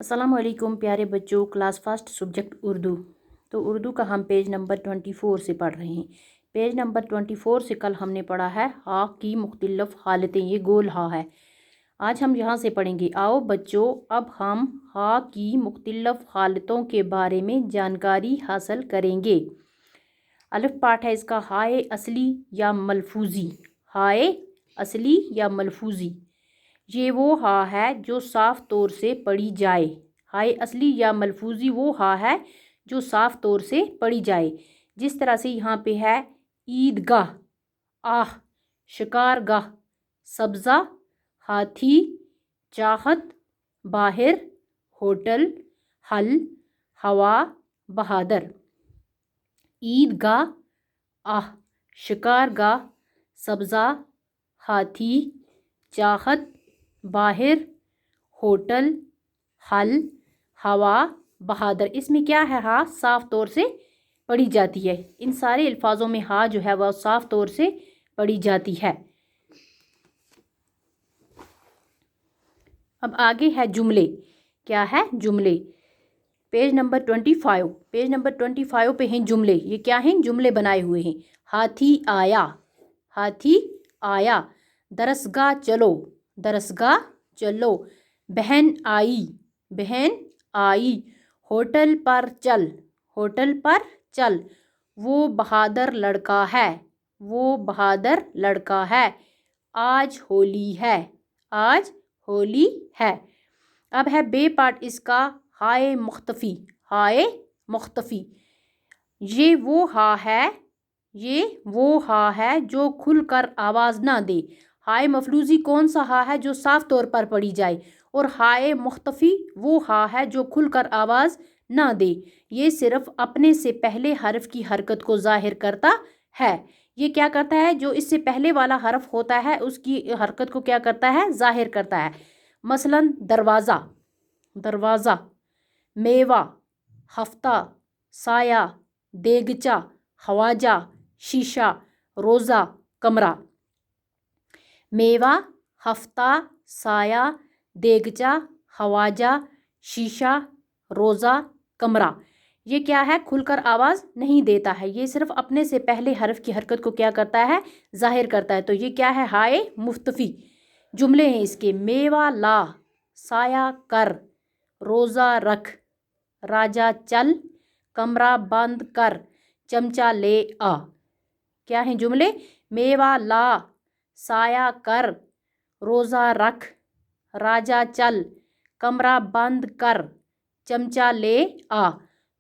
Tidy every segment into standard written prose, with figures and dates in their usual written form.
अस्सलाम वालेकुम प्यारे बच्चों। Class first subject Urdu. तो उर्दू का हम पेज नंबर 24 से पढ़ रहे हैं। पेज नंबर 24 से कल हमने पढ़ा है हा की मुख्तलिफ हालतें, ये गोल हा है। आज हम यहाँ से पढ़ेंगे। आओ बच्चों, अब हम हा की मुख्तलिफ हालतों के बारे में जानकारी हासिल करेंगे। अलिफ पाठ है इसका, हाय असली या मलफूजी। हाय असली या मलफूजी। ये वो हा है जो साफ तौर से पढ़ी जाए। हाय असली या मलफूजी वो हा है जो साफ तौर से पढ़ी जाए। जिस तरह से यहाँ पे है ईदगाह, आह, शिकारगाह, सब्ज़ा, हाथी, चाहत, बाहर, होटल, हल, हवा, बहादुर। ईदगाह, आह, शिकारगाह, सब्ज़ा, हाथी, चाहत, बाहर, होटल, हल, हवा, बहादुर। इसमें क्या है, हा साफ तौर से पढ़ी जाती है। इन सारे अल्फाजों में हा जो है वह साफ तौर से पढ़ी जाती है। अब आगे है जुमले। क्या है जुमले? Page number 25। पेज नंबर 25 पे हैं जुमले। ये क्या हैं? जुमले बनाए हुए हैं। हाथी आया, हाथी आया। दरसगाह चलो, दरसगाह चलो। बहन आई, बहन आई। होटल पर चल, होटल पर चल। वो बहादुर लड़का है, वो बहादुर लड़का है। आज होली है, आज होली है। अब है बे पार्ट इसका, हाय मुख्तफ़ी, हाय मुख्तफ़ी। ये वो हा है, ये वो हा है जो खुलकर आवाज़ ना दे। हाय मफलूजी कौन सा हा है जो साफ तौर पर पढ़ी जाए, और हाय मुख्तफ़ी वो हा है जो खुलकर आवाज़ ना दे। ये सिर्फ अपने से पहले हरफ की हरकत को ज़ाहिर करता है। ये क्या करता है? जो इससे पहले वाला हरफ होता है उसकी हरकत को क्या करता है? ज़ाहिर करता है। मसलन दरवाज़ा, दरवाज़ा। मेवा, हफ्ता, साया, देगचा, खवाजा, शीशा, रोज़ा, कमरा। मेवा, हफ्ता, साया, देगचा, खवाजा, शीशा, रोज़ा, कमरा। ये क्या है? खुलकर आवाज़ नहीं देता है। ये सिर्फ अपने से पहले हरफ की हरकत को क्या करता है? ज़ाहिर करता है। तो ये क्या है? हाय मुख्तफ़ी। जुमले हैं इसके, मेवा ला, साया कर, रोज़ा रख, राजा चल, कमरा बंद कर, चमचा ले आ। क्या हैं जुमले? मेवा ला, साया कर, रोज़ा रख, राजा चल, कमरा बंद कर, चमचा ले आ।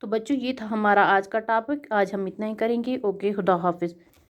तो बच्चों ये था हमारा आज का टॉपिक। आज हम इतना ही करेंगे। ओके, खुदा हाफिज़।